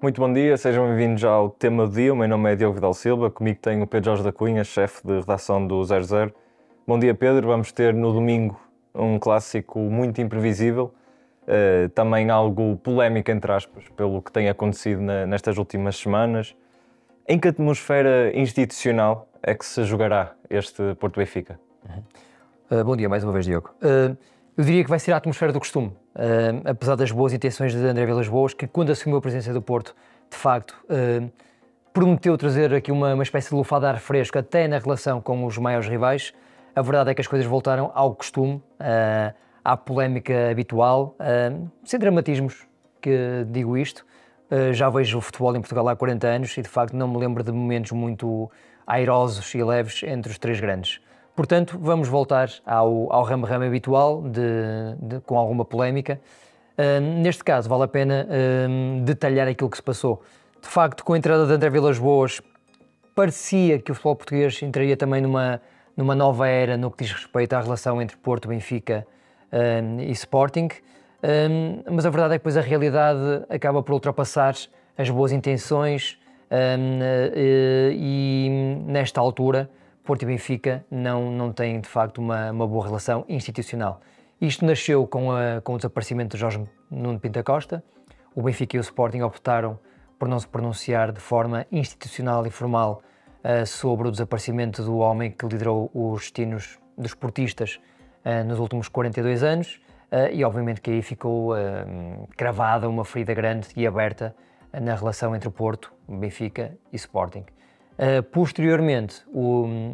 Muito bom dia, sejam bem-vindos ao tema do dia. O meu nome é Diogo Vidal Silva, comigo tenho o Pedro Jorge da Cunha, chefe de redação do 00. Bom dia, Pedro. Vamos ter no domingo um clássico muito imprevisível, também algo polémico, entre aspas, pelo que tem acontecido nestas últimas semanas. Em que atmosfera institucional é que se jogará este Porto Benfica? Bom dia mais uma vez, Diogo. Eu diria que vai ser a atmosfera do costume, apesar das boas intenções de André Vilas-Boas, que quando assumiu a presidência do Porto, de facto, prometeu trazer aqui uma espécie de lufada de ar fresco até na relação com os maiores rivais. A verdade é que as coisas voltaram ao costume, à polémica habitual, sem dramatismos, que digo isto. Já vejo o futebol em Portugal há 40 anos e, de facto, não me lembro de momentos muito airosos e leves entre os três grandes. Portanto, vamos voltar ao rame-rame habitual, com alguma polémica. Neste caso, vale a pena detalhar aquilo que se passou. De facto, com a entrada de André Vilas-Boas, parecia que o futebol português entraria também numa nova era no que diz respeito à relação entre Porto, Benfica e Sporting. Mas a verdade é que depois a realidade acaba por ultrapassar as boas intenções e nesta altura Porto e Benfica não têm de facto uma boa relação institucional. Isto nasceu com o desaparecimento de Jorge Nuno Pinto da Costa. O Benfica e o Sporting optaram por não se pronunciar de forma institucional e formal sobre o desaparecimento do homem que liderou os destinos dos portistas nos últimos 42 anos. E obviamente que aí ficou cravada uma ferida grande e aberta na relação entre o Porto, Benfica e Sporting. Posteriormente,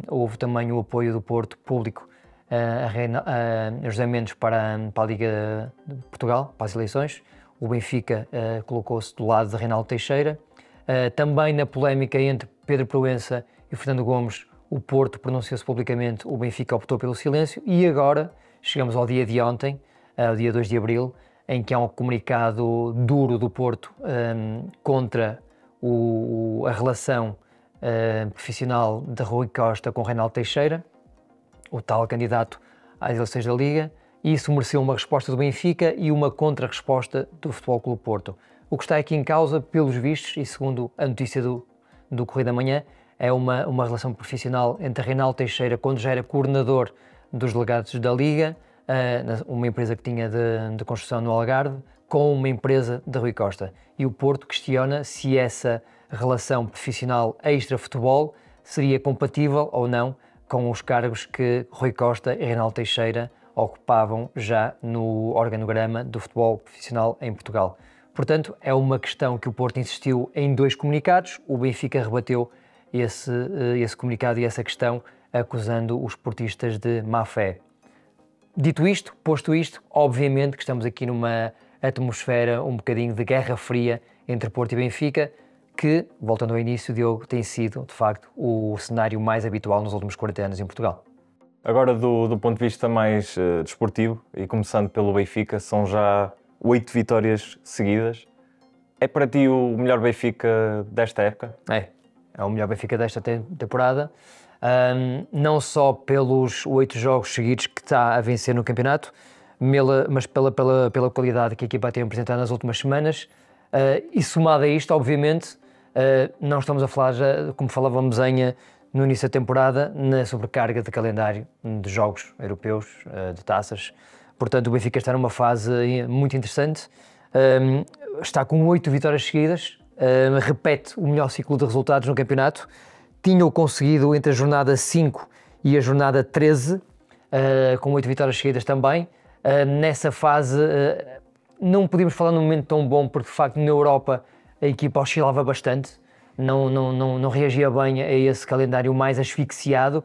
houve também o apoio do Porto público a José Mendes para a Liga de Portugal, para as eleições. O Benfica colocou-se do lado de Reinaldo Teixeira. Também na polémica entre Pedro Proença e Fernando Gomes, o Porto pronunciou-se publicamente, o Benfica optou pelo silêncio e agora chegamos ao dia de ontem, ao dia 2 de abril, em que há um comunicado duro do Porto contra a relação profissional de Rui Costa com Reinaldo Teixeira, o tal candidato às eleições da Liga, e isso mereceu uma resposta do Benfica e uma contra-resposta do Futebol Clube Porto. O que está aqui em causa, pelos vistos, e segundo a notícia do Correio da Manhã, é uma relação profissional entre Reinaldo Teixeira, quando já era coordenador dos delegados da Liga, uma empresa que tinha de construção no Algarve, com uma empresa de Rui Costa. E o Porto questiona se essa relação profissional extra-futebol seria compatível ou não com os cargos que Rui Costa e Reinaldo Teixeira ocupavam já no organograma do futebol profissional em Portugal. Portanto, é uma questão que o Porto insistiu em 2 comunicados, o Benfica rebateu esse comunicado e essa questão, acusando os portistas de má-fé. Dito isto, posto isto, obviamente que estamos aqui numa atmosfera um bocadinho de guerra fria entre Porto e Benfica, que, voltando ao início, Diogo, tem sido, de facto, o cenário mais habitual nos últimos 40 anos em Portugal. Agora, do ponto de vista mais desportivo, e começando pelo Benfica, são já 8 vitórias seguidas. É para ti o melhor Benfica desta época? É o melhor Benfica desta temporada. Não só pelos 8 jogos seguidos que está a vencer no campeonato, mas pela qualidade que a equipa tem apresentado nas últimas semanas. E somado a isto, obviamente, não estamos a falar, já, como falávamos no início da temporada, na sobrecarga de calendário de jogos europeus, de taças. Portanto, o Benfica está numa fase muito interessante. Está com 8 vitórias seguidas, repete o melhor ciclo de resultados no campeonato. Tinha-o conseguido entre a jornada 5 e a jornada 13, com 8 vitórias seguidas também. Nessa fase, não podíamos falar num momento tão bom, porque de facto na Europa a equipa oscilava bastante, não reagia bem a esse calendário mais asfixiado.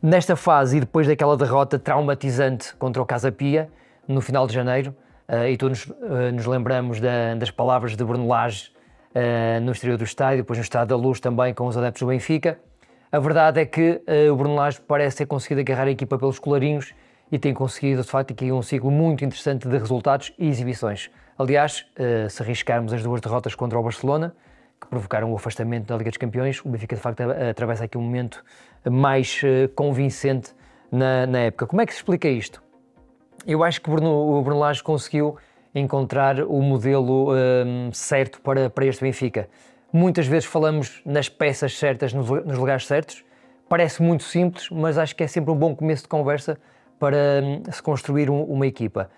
Nesta fase, e depois daquela derrota traumatizante contra o Casa Pia, no final de janeiro, e todos nos lembramos das palavras de Bruno Lage no exterior do estádio, depois no Estádio da Luz também com os adeptos do Benfica. A verdade é que o Bruno Lage parece ter conseguido agarrar a equipa pelos colarinhos e tem conseguido, de facto, aqui um ciclo muito interessante de resultados e exibições. Aliás, se arriscarmos as 2 derrotas contra o Barcelona, que provocaram o afastamento da Liga dos Campeões, o Benfica, de facto, atravessa aqui um momento mais convincente na época. Como é que se explica isto? Eu acho que o Bruno Lage conseguiu encontrar o modelo certo para este Benfica. Muitas vezes falamos nas peças certas, nos lugares certos. Parece muito simples, mas acho que é sempre um bom começo de conversa para se construir uma equipa.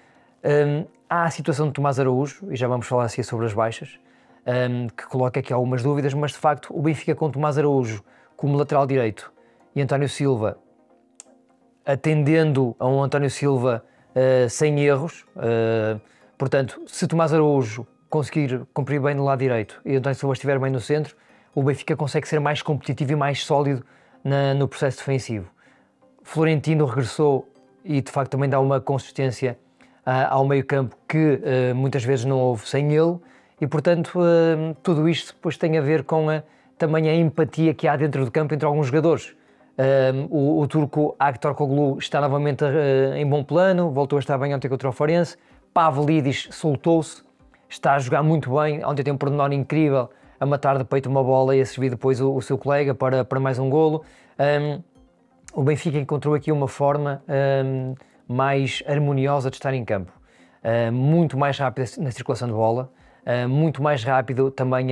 Há a situação de Tomás Araújo, e já vamos falar assim sobre as baixas, que coloca aqui algumas dúvidas, mas de facto o Benfica com Tomás Araújo como lateral direito e António Silva, atendendo a um António Silva sem erros, portanto, se Tomás Araújo conseguir cumprir bem no lado direito e António Silva estiver bem no centro, o Benfica consegue ser mais competitivo e mais sólido no processo defensivo. Florentino regressou e de facto também dá uma consistência ao meio-campo que muitas vezes não houve sem ele, e portanto tudo isto depois tem a ver com também a empatia que há dentro do campo entre alguns jogadores. O turco Aktürkoğlu está novamente em bom plano, voltou a estar bem ontem contra o Farense. Pavlidis soltou-se, está a jogar muito bem, ontem tem um pormenor incrível, a matar de peito uma bola e a servir depois o seu colega para mais um golo. O Benfica encontrou aqui uma forma mais harmoniosa de estar em campo, muito mais rápida na circulação de bola, muito mais rápido também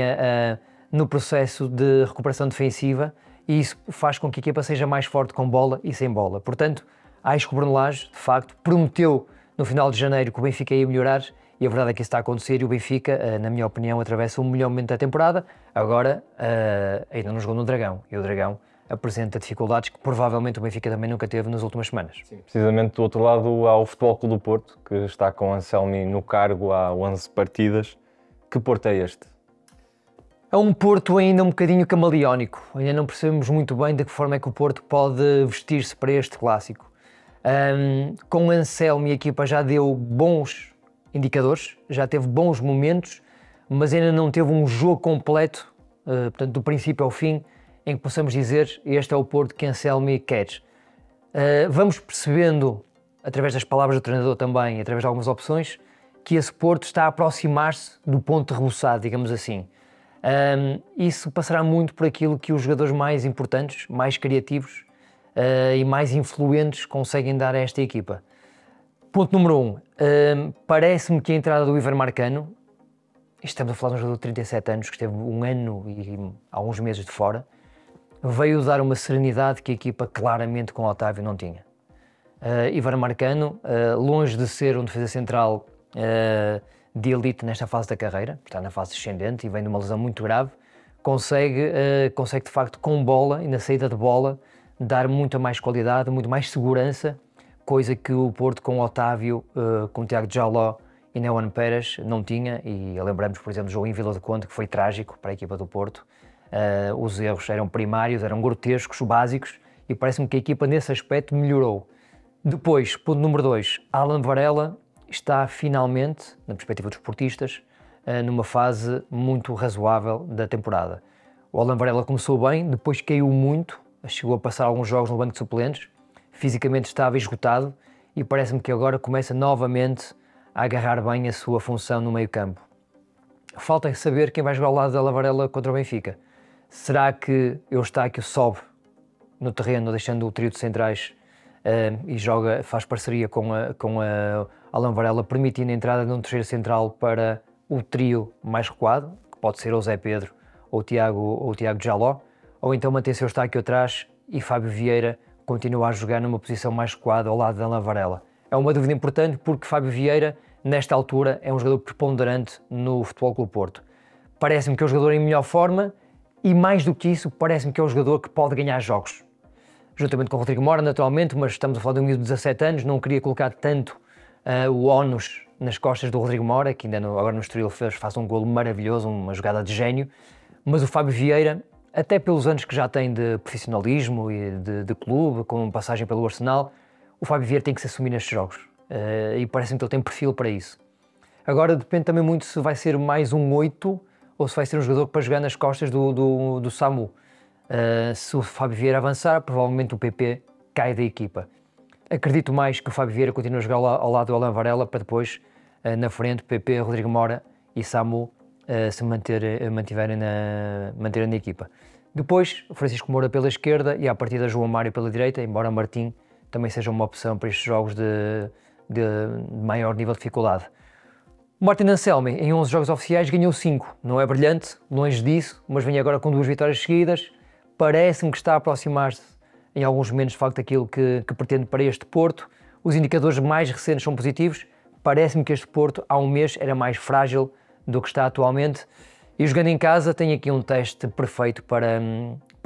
no processo de recuperação defensiva, e isso faz com que a equipa seja mais forte com bola e sem bola. Portanto, acho que o Bruno Lage, de facto, prometeu no final de janeiro que o Benfica ia melhorar, e a verdade é que isso está a acontecer, e o Benfica, na minha opinião, atravessa o melhor momento da temporada. Agora, ainda não jogou no Dragão, e o Dragão apresenta dificuldades que provavelmente o Benfica também nunca teve nas últimas semanas. Sim, precisamente do outro lado há o Futebol Clube do Porto, que está com Anselmi no cargo há 11 partidas. Que Porto é este? É um Porto ainda um bocadinho camaleónico, ainda não percebemos muito bem de que forma é que o Porto pode vestir-se para este clássico. Com Anselmi a equipa já deu bons indicadores, já teve bons momentos, mas ainda não teve um jogo completo, portanto do princípio ao fim, em que possamos dizer este é o Porto que Anselmi quer. Vamos percebendo, através das palavras do treinador também, através de algumas opções, que esse Porto está a aproximar-se do ponto de rebuçado, digamos assim. Isso passará muito por aquilo que os jogadores mais importantes, mais criativos e mais influentes conseguem dar a esta equipa. Ponto número 1. Parece-me que a entrada do Ivan Marcano, estamos a falar de um jogador de 37 anos que esteve um ano e alguns meses de fora, veio dar uma serenidade que a equipa claramente com o Otávio não tinha. Ivan Marcano, longe de ser um defesa central de elite nesta fase da carreira, está na fase descendente e vem de uma lesão muito grave, consegue de facto com bola e na saída de bola dar muita mais qualidade, muito mais segurança, coisa que o Porto com o Otávio, com o Tiago Jaló e Nehuan Pérez não tinha, e lembramos por exemplo do jogo em Vila do Conde que foi trágico para a equipa do Porto. Os erros eram primários, eram grotescos, básicos, e parece-me que a equipa nesse aspecto melhorou. Depois, ponto número 2, Alan Varela está finalmente, na perspectiva dos portistas, numa fase muito razoável da temporada. O Alan Varela começou bem, depois caiu muito, chegou a passar alguns jogos no banco de suplentes, fisicamente estava esgotado e parece-me que agora começa novamente a agarrar bem a sua função no meio-campo. Falta saber quem vai jogar ao lado de Alan Varela contra o Benfica. Será que Eustáquio sobe no terreno, deixando o trio de centrais e faz parceria com Alan Varela, permitindo a entrada de um terceiro central para o trio mais recuado, que pode ser o Zé Pedro ou o Tiago Jaló, ou então mantém-se Eustáquio atrás e Fábio Vieira continua a jogar numa posição mais recuada ao lado de Alan Varela. É uma dúvida importante porque Fábio Vieira, nesta altura, é um jogador preponderante no Futebol Clube Porto. Parece-me que é um jogador em melhor forma e, mais do que isso, parece-me que é um jogador que pode ganhar jogos. Juntamente com o Rodrigo Mora, naturalmente, mas estamos a falar de um miúdo de 17 anos, não queria colocar tanto o ónus nas costas do Rodrigo Mora, que ainda agora no Estoril faz um golo maravilhoso, uma jogada de gênio, mas o Fábio Vieira, até pelos anos que já tem de profissionalismo e de clube, com passagem pelo Arsenal, o Fábio Vieira tem que se assumir nestes jogos e parece-me que ele tem perfil para isso. Agora depende também muito se vai ser mais um 8 ou se vai ser um jogador para jogar nas costas do Samu. Se o Fábio Vieira avançar, provavelmente o PP cai da equipa. Acredito mais que o Fábio Vieira continue a jogar ao lado do Alan Varela para depois, na frente, PP, Rodrigo Mora e Samu se manterem na equipa. Depois, Francisco Moura pela esquerda e à partida João Mário pela direita, embora Martim também seja uma opção para estes jogos de maior nível de dificuldade. O Martin Anselmi, em 11 jogos oficiais, ganhou 5. Não é brilhante, longe disso, mas vem agora com 2 vitórias seguidas. Parece-me que está a aproximar-se, em alguns momentos, de facto, aquilo que pretende para este Porto. Os indicadores mais recentes são positivos. Parece-me que este Porto, há um mês, era mais frágil do que está atualmente. E jogando em casa, tem aqui um teste perfeito para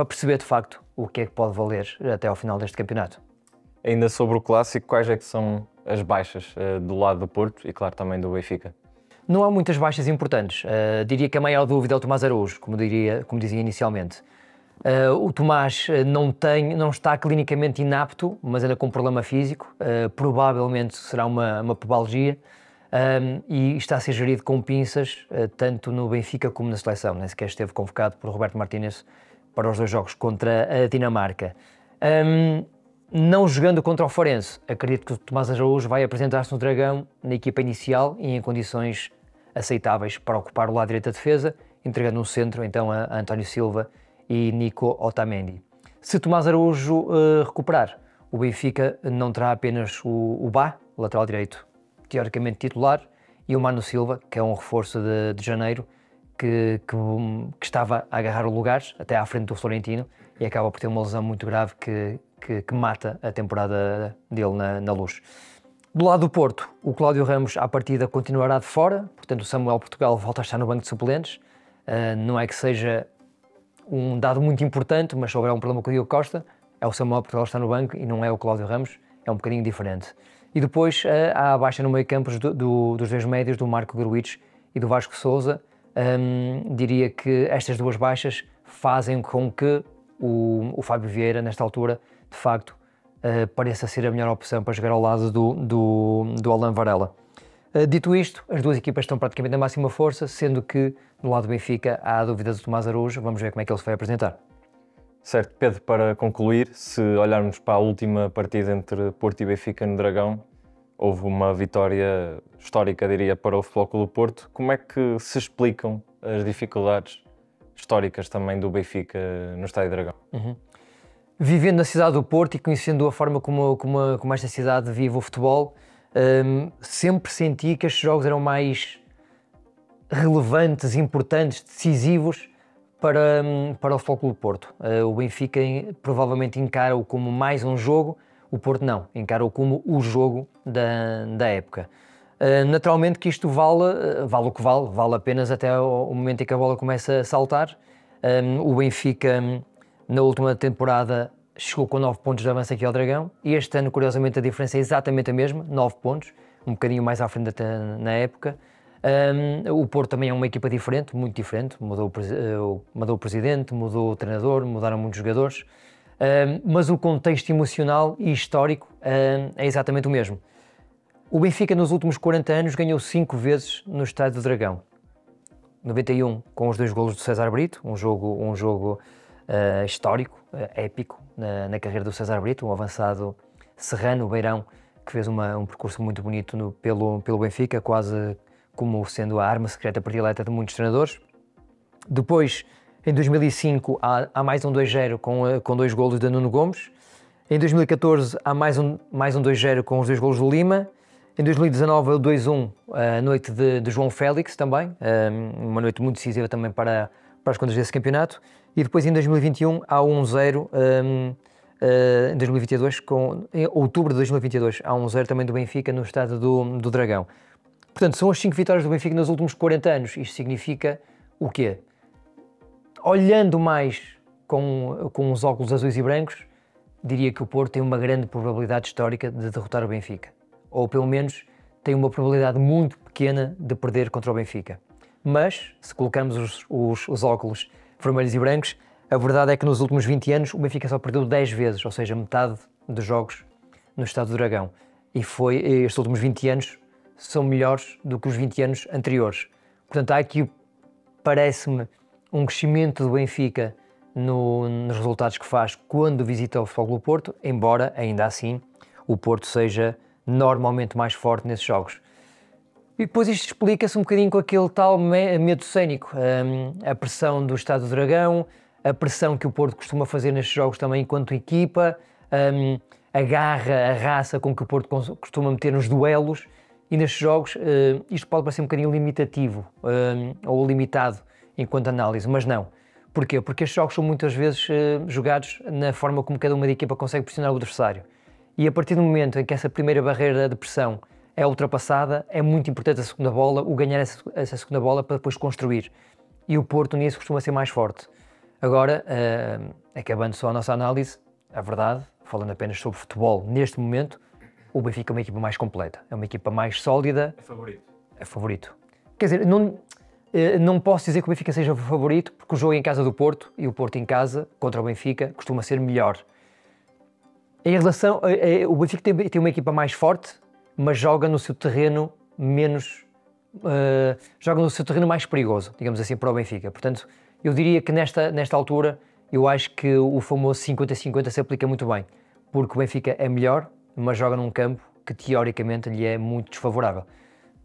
perceber, de facto, o que é que pode valer até ao final deste campeonato. Ainda sobre o Clássico, quais é que são as baixas do lado do Porto e, claro, também do Benfica? Não há muitas baixas importantes. Diria que a maior dúvida é o Tomás Araújo, como dizia inicialmente. O Tomás não está clinicamente inapto, mas ainda com problema físico. Provavelmente será uma pubalgia. E está a ser gerido com pinças, tanto no Benfica como na seleção. Nem sequer esteve convocado por Roberto Martínez para os 2 jogos contra a Dinamarca. Não jogando contra o Farense, acredito que o Tomás Araújo vai apresentar-se no Dragão na equipa inicial e em condições aceitáveis para ocupar o lado direito da defesa, entregando no centro então a António Silva e Nico Otamendi. Se Tomás Araújo recuperar, o Benfica não terá apenas o Bá, lateral direito, teoricamente titular, e o Mano Silva, que é um reforço de janeiro, que estava a agarrar o lugar até à frente do Florentino e acaba por ter uma lesão muito grave que mata a temporada dele na Luz. Do lado do Porto, o Cláudio Ramos à partida continuará de fora, portanto o Samuel Portugal volta a estar no banco de suplentes. Não é que seja um dado muito importante, mas se houver um problema com o Diogo Costa, é o Samuel Portugal que está no banco e não é o Cláudio Ramos, é um bocadinho diferente. E depois há a baixa no meio-campo dos 2 médios, do Marco Gruitch e do Vasco Sousa. Diria que estas 2 baixas fazem com que o Fábio Vieira, nesta altura, de facto, pareça ser a melhor opção para jogar ao lado do Alan Varela. Dito isto, as 2 equipas estão praticamente na máxima força, sendo que no lado do Benfica há dúvidas do Tomás Araújo. Vamos ver como é que ele se vai apresentar. Certo, Pedro, para concluir, se olharmos para a última partida entre Porto e Benfica no Dragão, houve uma vitória histórica, diria, para o Futebol Clube do Porto. Como é que se explicam as dificuldades históricas também do Benfica no Estádio Dragão? Vivendo na cidade do Porto e conhecendo a forma como esta cidade vive o futebol, sempre senti que estes jogos eram mais relevantes, importantes, decisivos para o Futebol Clube do Porto. O Benfica provavelmente encara-o como mais um jogo, o Porto não, encara-o como o jogo da época. Naturalmente que isto vale o que vale apenas até o momento em que a bola começa a saltar. O Benfica, na última temporada, chegou com 9 pontos de avanço aqui ao Dragão, e este ano, curiosamente, a diferença é exatamente a mesma, 9 pontos, um bocadinho mais à frente até na época. O Porto também é uma equipa diferente, muito diferente, mudou o presidente, mudou o treinador, mudaram muitos jogadores, mas o contexto emocional e histórico é exatamente o mesmo. O Benfica nos últimos 40 anos ganhou 5 vezes no Estádio do Dragão. 91 com os 2 golos do César Brito, um jogo histórico, épico na carreira do César Brito, um avançado serrano, beirão, que fez um percurso muito bonito pelo Benfica, quase como sendo a arma secreta predileta de muitos treinadores. Depois, em 2005, há mais um 2-0 com 2 golos de Nuno Gomes. Em 2014, há mais um 2-0 com os 2 golos do Lima. Em 2019, o 2-1, a noite de João Félix também, uma noite muito decisiva também para as contas desse campeonato. E depois, em 2021, há 1-0, em 2022, em outubro de 2022, há 1-0 também do Benfica no estádio do Dragão. Portanto, são as 5 vitórias do Benfica nos últimos 40 anos. Isto significa o quê? Olhando mais com os óculos azuis e brancos, diria que o Porto tem uma grande probabilidade histórica de derrotar o Benfica. Ou pelo menos tem uma probabilidade muito pequena de perder contra o Benfica. Mas, se colocarmos os óculos vermelhos e brancos, a verdade é que nos últimos 20 anos o Benfica só perdeu 10 vezes, ou seja, metade dos jogos no Estádio do Dragão. E estes últimos 20 anos são melhores do que os 20 anos anteriores. Portanto, há aqui, parece-me, um crescimento do Benfica nos resultados que faz quando visita o Futebol Clube do Porto, embora, ainda assim, o Porto seja normalmente mais forte nesses jogos. E depois isto explica-se um bocadinho com aquele tal medo cênico, a pressão do Estádio do Dragão, a pressão que o Porto costuma fazer nestes jogos também enquanto equipa, a garra, a raça com que o Porto costuma meter nos duelos, E nestes jogos isto pode parecer um bocadinho limitativo ou limitado enquanto análise, mas não. Porquê? Porque estes jogos são muitas vezes jogados na forma como cada uma da equipa consegue pressionar o adversário. E a partir do momento em que essa primeira barreira de pressão é ultrapassada, é muito importante a segunda bola, o ganhar essa segunda bola para depois construir. E o Porto nisso costuma ser mais forte. Agora, acabando só a nossa análise, a verdade, falando apenas sobre futebol, neste momento, o Benfica é uma equipa mais completa, é uma equipa mais sólida. É favorito. É favorito. Quer dizer, não posso dizer que o Benfica seja o favorito, porque o jogo é em casa do Porto, e o Porto em casa, contra o Benfica, costuma ser melhor. Em relação, o Benfica tem uma equipa mais forte, mas joga no seu terreno menos... joga no seu terreno mais perigoso, digamos assim, para o Benfica. Portanto, eu diria que nesta altura, eu acho que o famoso 50-50 se aplica muito bem, porque o Benfica é melhor, mas joga num campo que teoricamente lhe é muito desfavorável.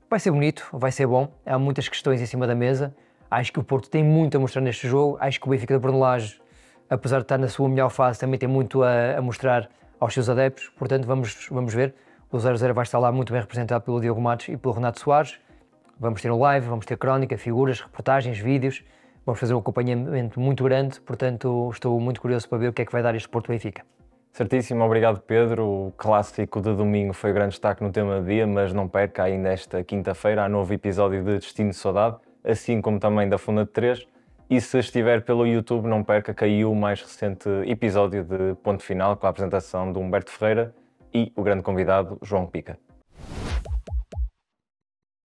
Vai ser bonito, vai ser bom, há muitas questões em cima da mesa, acho que o Porto tem muito a mostrar neste jogo, acho que o Benfica de Bruno Lage, apesar de estar na sua melhor fase, também tem muito a mostrar aos seus adeptos, portanto vamos ver. O 0-0 vai estar lá muito bem representado pelo Diogo Matos e pelo Renato Soares. Vamos ter um live, vamos ter crónica, figuras, reportagens, vídeos, vamos fazer um acompanhamento muito grande, portanto estou muito curioso para ver o que é que vai dar este Porto Benfica. Certíssimo, obrigado Pedro. O clássico de domingo foi o grande destaque no tema do dia, mas não perca ainda esta quinta-feira há novo episódio de Destino de Saudade, assim como também da Funda de 3. E se estiver pelo YouTube, não perca, caiu o mais recente episódio de Ponto Final com a apresentação de Humberto Ferreira e o grande convidado João Pica.